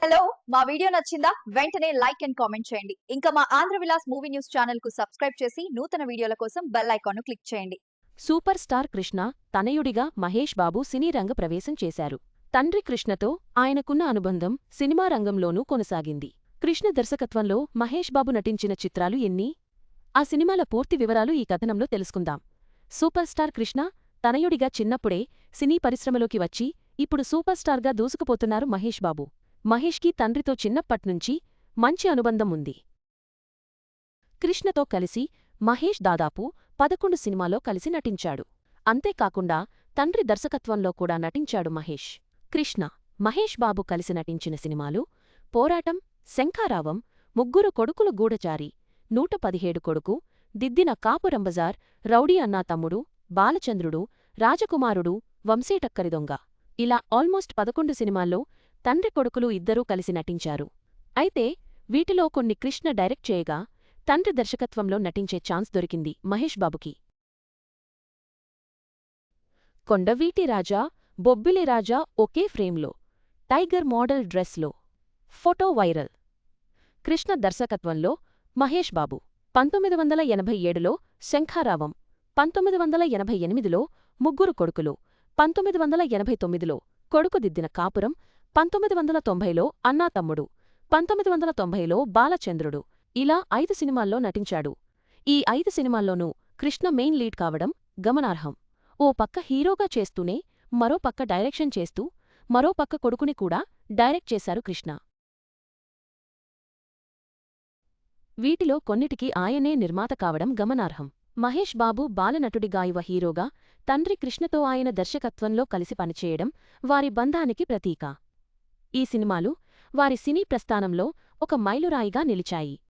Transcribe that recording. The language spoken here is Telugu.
హలో! మా వీడియో నచ్చిందా? వెంటనే లైక్ అండ్ కామెంట్ చేయండి. ఇంకా మా ఆంధ్ర విలాస్ మూవీ న్యూస్ ఛానెల్‌కు సబ్స్క్రైబ్ చేసి నూతన వీడియోల కోసం బెల్ ఐకాన్‌ను క్లిక్ చేయండి. సూపర్ స్టార్ కృష్ణ తనయుడిగా మహేష్ బాబు సినీ రంగ ప్రవేశం చేశారు. తండ్రి కృష్ణతో ఆయనకున్న అనుబంధం సినిమా రంగంలోనూ కొనసాగింది. కృష్ణ దర్శకత్వంలో మహేష్ బాబు నటించిన చిత్రాలు ఎన్ని? ఆ సినిమాల పూర్తి వివరాలు ఈ కథనంలో తెలుసుకుందాం. సూపర్ స్టార్ కృష్ణ తనయుడిగా చిన్నప్పుడే సినీ పరిశ్రమలోకి వచ్చి ఇప్పుడు సూపర్ స్టార్గా దూసుకుపోతున్నారు మహేష్ బాబు. మహేష్కి తండ్రితో చిన్నప్పట్నుంచి మంచి అనుబంధం ఉంది. కృష్ణతో కలిసి మహేష్ దాదాపు 11 సినిమాలో కలిసి నటించాడు. అంతేకాకుండా తండ్రి దర్శకత్వంలో కూడా నటించాడు మహేష్. కృష్ణ, మహేష్ బాబు కలిసి నటించిన సినిమాలు పోరాటం, శంఖారావం, ముగ్గురు కొడుకులు గూఢచారి, 117 కొడుకు, దిద్దిన కాపురంబజార్, రౌడీ అన్నా తమ్ముడు, బాలచంద్రుడు, రాజకుమారుడు, వంశీటక్కరిదొంగ ఇలా ఆల్మోస్ట్ 11 సినిమాల్లో తండ్రి కొడుకులు ఇద్దరూ కలిసి నటించారు. అయితే వీటిలో కొన్ని కృష్ణ డైరెక్ట్ చేయగా తండ్రి దర్శకత్వంలో నటించే ఛాన్స్ దొరికింది మహేష్ బాబుకి. కొండవీటి రాజా, బొబ్బిలి రాజా ఒకే ఫ్రేమ్లో, టైగర్ మోడల్ డ్రెస్లో ఫోటో వైరల్. కృష్ణ దర్శకత్వంలో మహేష్ బాబు 1987లో శంఖారావం, 1988లో ముగ్గురు కొడుకులు, 1989లో కొడుకు దిద్దిన కాపురం, 1990లో అన్నా తమ్ముడు, 1990లో బాలచంద్రుడు ఇలా 5 సినిమాల్లో నటించాడు. ఈ 5 సినిమాల్లోనూ కృష్ణ మెయిన్ లీడ్ కావడం గమనార్హం. ఓ పక్క హీరోగా చేస్తూనే మరో పక్క డైరెక్షన్ చేస్తూ మరో పక్క కొడుకుని కూడా డైరెక్ట్ చేశారు కృష్ణ. వీటిలో కొన్నిటికి ఆయనే నిర్మాత కావడం గమనార్హం. మహేష్ బాబు బాలనటుడిగా యువ హీరోగా తండ్రి కృష్ణతో ఆయన దర్శకత్వంలో కలిసి పనిచేయడం వారి బంధానికి ప్రతీక. ఈ సినిమాలు వారి సినీ ప్రస్థానంలో ఒక మైలురాయిగా నిలిచాయి.